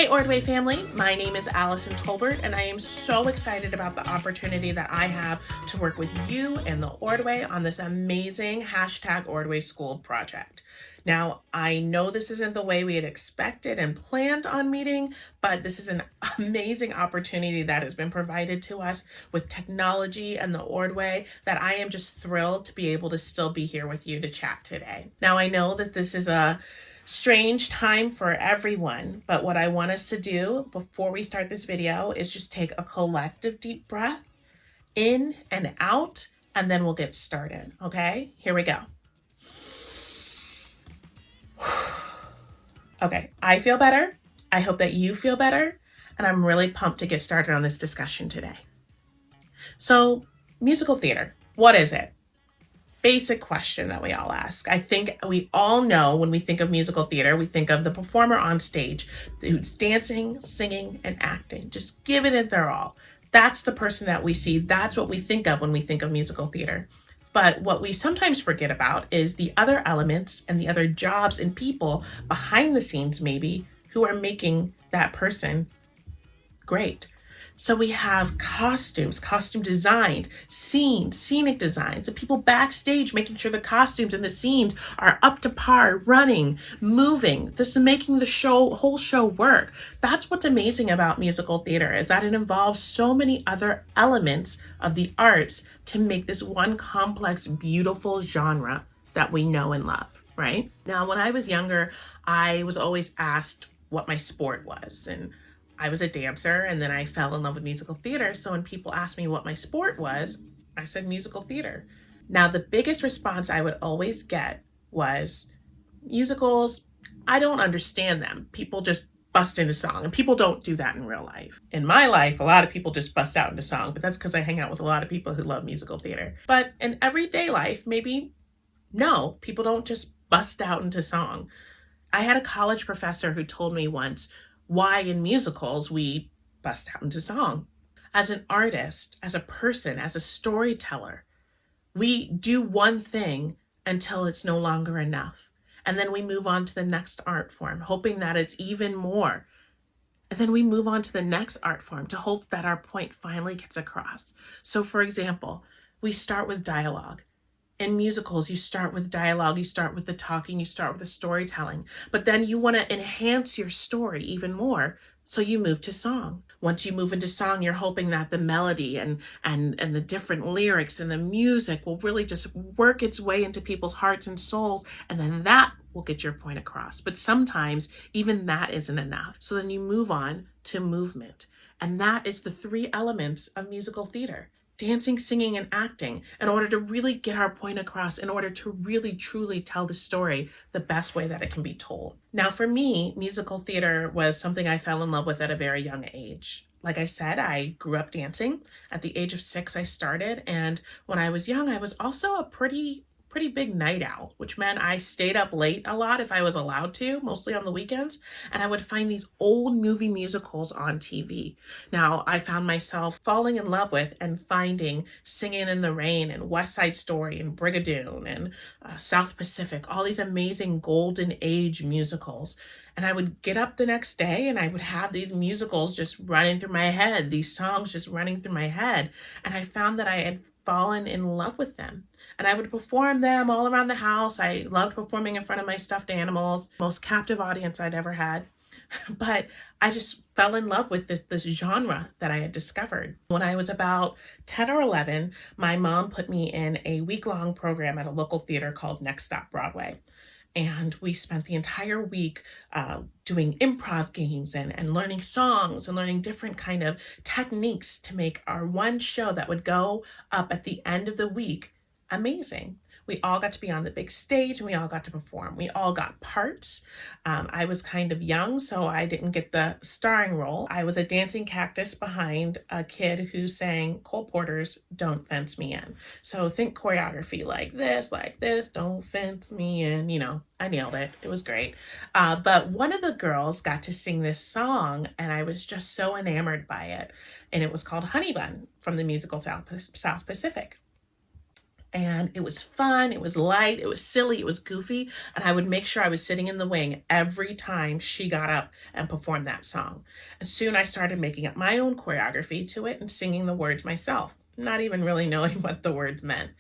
Hey Ordway family, my name is Allison Tolbert and I am so excited about the opportunity that I have to work with you and the Ordway on this amazing #Ordway School project. Now, I know this isn't the way we had expected and planned on meeting, but this is an amazing opportunity that has been provided to us with technology and the Ordway that I am just thrilled to be able to still be here with you to chat today. Now, I know that this is a strange time for everyone, but what I want us to do before we start this video is just take a collective deep breath in and out, and then we'll get started. Okay, here we go. Okay, I feel better. I hope that you feel better, and I'm really pumped to get started on this discussion today. So, musical theater, what is it? Basic question that we all ask. I think we all know when we think of musical theater, we think of the performer on stage who's dancing, singing, and acting, just giving it their all. That's the person that we see. That's what we think of when we think of musical theater. But what we sometimes forget about is the other elements and the other jobs and people behind the scenes, maybe, who are making that person great. So we have costumes, costume designs, scenes, scenic designs, the people backstage making sure the costumes and the scenes are up to par, running, moving. This is making the whole show work. That's what's amazing about musical theater, is that it involves so many other elements of the arts to make this one complex, beautiful genre that we know and love, right? Now, when I was younger, I was always asked what my sport was, and I was a dancer, and then I fell in love with musical theater. So when people asked me what my sport was, I said musical theater. Now, the biggest response I would always get was, musicals, I don't understand them. People just bust into song, and people don't do that in real life. In my life, a lot of people just bust out into song, but that's because I hang out with a lot of people who love musical theater. But in everyday life, maybe, no, people don't just bust out into song. I had a college professor who told me once, why in musicals we bust out into song. As an artist, as a person, as a storyteller, we do one thing until it's no longer enough. And then we move on to the next art form, hoping that it's even more. And then we move on to the next art form to hope that our point finally gets across. So for example, we start with dialogue. In musicals, you start with dialogue, you start with the talking, you start with the storytelling, but then you want to enhance your story even more, so you move to song. Once you move into song, you're hoping that the melody and the different lyrics and the music will really just work its way into people's hearts and souls, and then that will get your point across. But sometimes even that isn't enough. So then you move on to movement, and that is the three elements of musical theater. Dancing, singing, and acting, in order to really get our point across, in order to really truly tell the story the best way that it can be told. Now, for me, musical theater was something I fell in love with at a very young age. Like I said, I grew up dancing. At the age of 6, I started, and when I was young, I was also a pretty big night owl, which meant I stayed up late a lot if I was allowed to, mostly on the weekends, and I would find these old movie musicals on TV. Now, I found myself falling in love with and finding Singing in the Rain and West Side Story and Brigadoon and South Pacific, all these amazing golden age musicals. And I would get up the next day and I would have these musicals just running through my head, these songs just running through my head. And I found that I had fallen in love with them. And I would perform them all around the house. I loved performing in front of my stuffed animals, most captive audience I'd ever had. But I just fell in love with this genre that I had discovered. When I was about 10 or 11, my mom put me in a week-long program at a local theater called Next Stop Broadway. And we spent the entire week doing improv games and learning songs and learning different kind of techniques to make our one show that would go up at the end of the week amazing. We all got to be on the big stage and we all got to perform. We all got parts. I was kind of young, so I didn't get the starring role. I was a dancing cactus behind a kid who sang Cole Porter's Don't Fence Me In. So think choreography like this, don't fence me in, you know, I nailed it. It was great. But one of the girls got to sing this song and I was just so enamored by it. And it was called Honey Bun from the musical South Pacific. And it was fun, it was light, it was silly, it was goofy, and I would make sure I was sitting in the wing every time she got up and performed that song. And soon I started making up my own choreography to it and singing the words myself, not even really knowing what the words meant.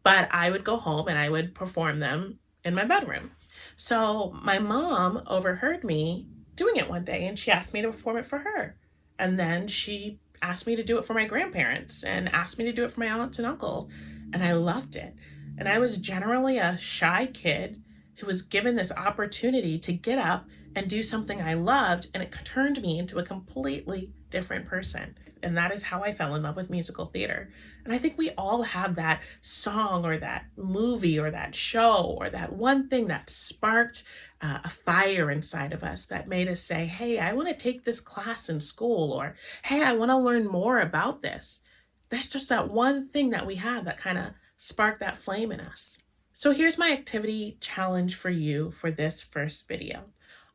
But I would go home and I would perform them in my bedroom. So my mom overheard me doing it one day and she asked me to perform it for her. And then she asked me to do it for my grandparents and asked me to do it for my aunts and uncles. And I loved it. And I was generally a shy kid who was given this opportunity to get up and do something I loved, and it turned me into a completely different person. And that is how I fell in love with musical theater. And I think we all have that song or that movie or that show or that one thing that sparked a fire inside of us that made us say, hey, I want to take this class in school, or hey, I want to learn more about this. That's just that one thing that we have that kind of sparked that flame in us. So here's my activity challenge for you for this first video.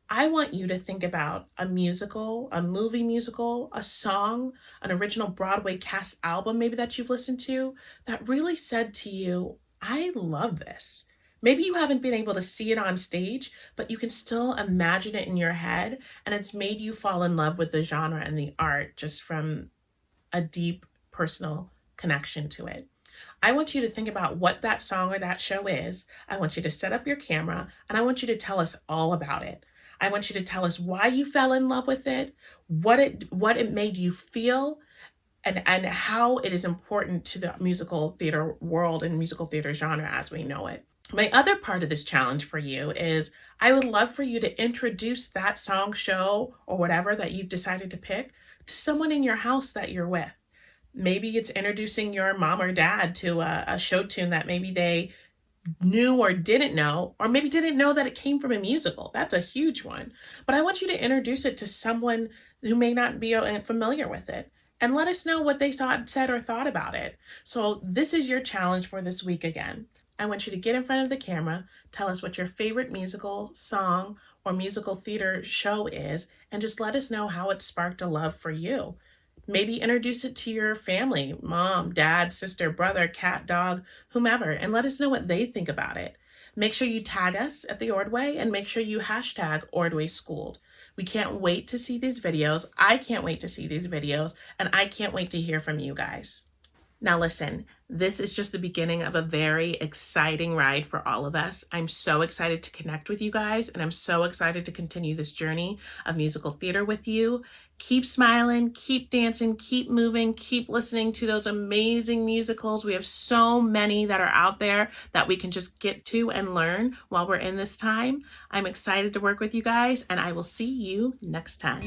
I want you to think about a musical, a movie musical, a song, an original Broadway cast album maybe that you've listened to that really said to you, I love this. Maybe you haven't been able to see it on stage, but you can still imagine it in your head, and it's made you fall in love with the genre and the art just from a deep personal connection to it. I want you to think about what that song or that show is. I want you to set up your camera and I want you to tell us all about it. I want you to tell us why you fell in love with it, what it made you feel, and how it is important to the musical theater world and musical theater genre as we know it. My other part of this challenge for you is I would love for you to introduce that song, show, or whatever that you've decided to pick to someone in your house that you're with. Maybe it's introducing your mom or dad to a show tune that maybe they knew or didn't know, or maybe didn't know that it came from a musical. That's a huge one. But I want you to introduce it to someone who may not be familiar with it, and let us know what they said or thought about it. So this is your challenge for this week again. I want you to get in front of the camera, tell us what your favorite musical song or musical theater show is, and just let us know how it sparked a love for you. Maybe introduce it to your family, mom, dad, sister, brother, cat, dog, whomever, and let us know what they think about it. Make sure you tag us at the Ordway and make sure you hashtag Ordway Schooled. We can't wait to see these videos. I can't wait to see these videos, and I can't wait to hear from you guys. Now listen, this is just the beginning of a very exciting ride for all of us. I'm so excited to connect with you guys, and I'm so excited to continue this journey of musical theater with you. Keep smiling, keep dancing, keep moving, keep listening to those amazing musicals. We have so many that are out there that we can just get to and learn while we're in this time. I'm excited to work with you guys, and I will see you next time.